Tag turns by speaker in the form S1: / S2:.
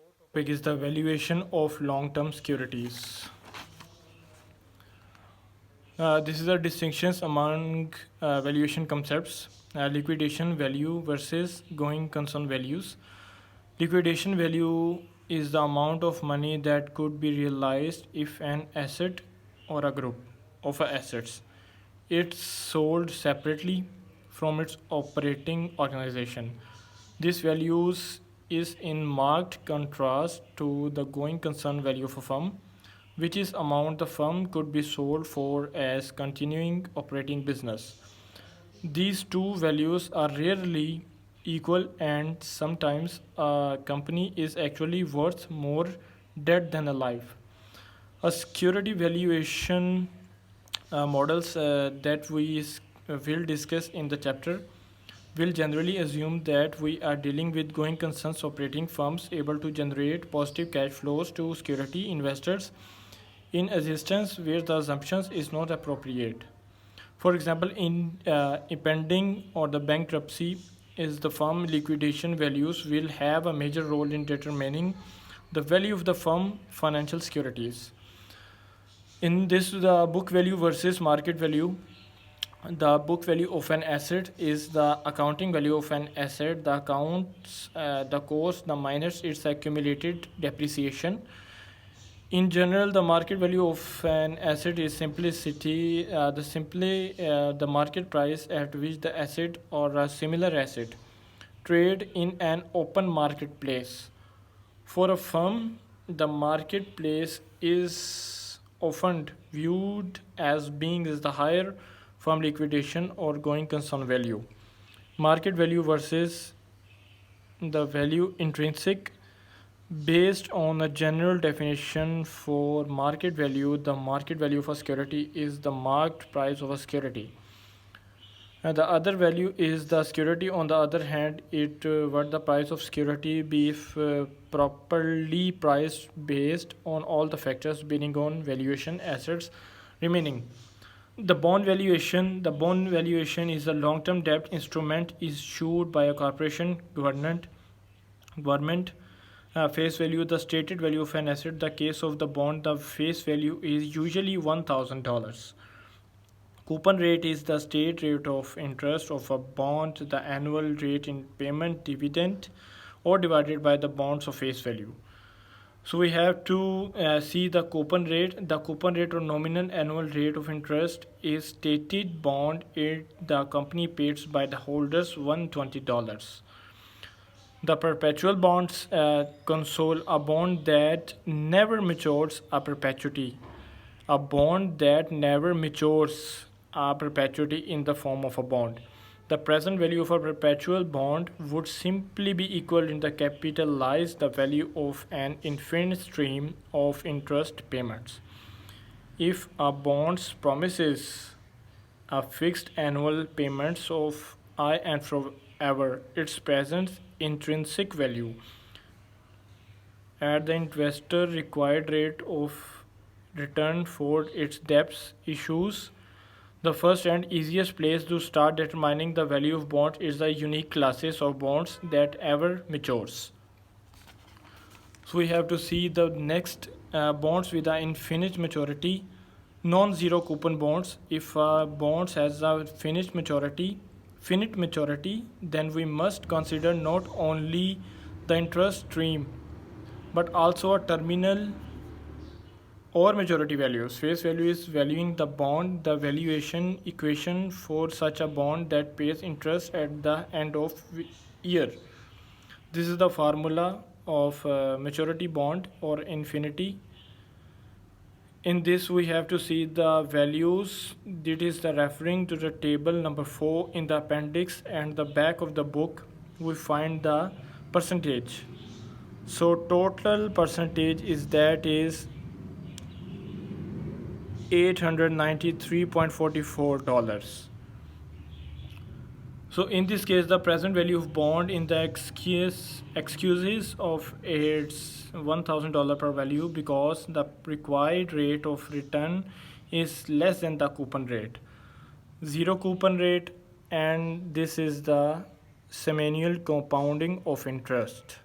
S1: Topic is the valuation of long-term securities. This is the distinctions among valuation concepts: liquidation value versus going concern values. Liquidation value is the amount of money that could be realized if an asset or a group of assets it's sold separately from its operating organization. This values is in marked contrast to the going concern value of a firm, which is amount the firm could be sold for as continuing operating business. These two values are rarely equal, and sometimes a company is actually worth more dead than alive. A security valuation models that will discuss in the chapter will generally assume that we are dealing with going concerns operating firms able to generate positive cash flows to security investors in existence where the assumptions is not appropriate. For example, in impending or the bankruptcy is the firm liquidation values will have a major role in determining the value of the firm financial securities. In this, the book value versus market value. The book value of an asset is the accounting value of an asset. The accounts, the cost, the minus its accumulated depreciation. In general, the market value of an asset is simplicity, the market price at which the asset or a similar asset trade in an open marketplace. For a firm, the marketplace is often viewed as being is the higher firm liquidation or going concern value. Market value versus the value intrinsic. Based on a general definition for market value, the market value of a security is the marked price of a security. And the other value is the security. On the other hand, it what the price of security be if properly priced based on all the factors bearing on valuation assets remaining. The bond valuation is a long-term debt instrument issued by a corporation, government. Face value, the stated value of an asset. The case of the bond, the face value is usually $1,000. Coupon rate is the state rate of interest of a bond, the annual rate in payment, dividend, or divided by the bond's of face value. So we have to see the coupon rate. The coupon rate or nominal annual rate of interest is stated bond the company pays by the holders $120. The perpetual bonds console a bond that never matures a perpetuity. A bond that never matures a perpetuity in the form of a bond. The present value of a perpetual bond would simply be equal in the capitalized the value of an infinite stream of interest payments. If a bond promises a fixed annual payments of I and forever, its present intrinsic value at the investor required rate of return for its debts issues. The first and easiest place to start determining the value of bonds is the unique classes of bonds that ever matures. So we have to see the next bonds with an infinite maturity, non-zero coupon bonds. If bonds has a finite maturity, then we must consider not only the interest stream but also a terminal or maturity values. Face value is valuing the bond, the valuation equation for such a bond that pays interest at the end of year. This is the formula of maturity bond or infinity. In this we have to see the values. It is the referring to the table number 4 in the appendix and the back of the book. We find the percentage. So total percentage is $893.44. So in this case, the present value of bond in the excuses of its $1,000 per value because the required rate of return is less than the coupon rate. Zero coupon rate, and this is the semiannual compounding of interest.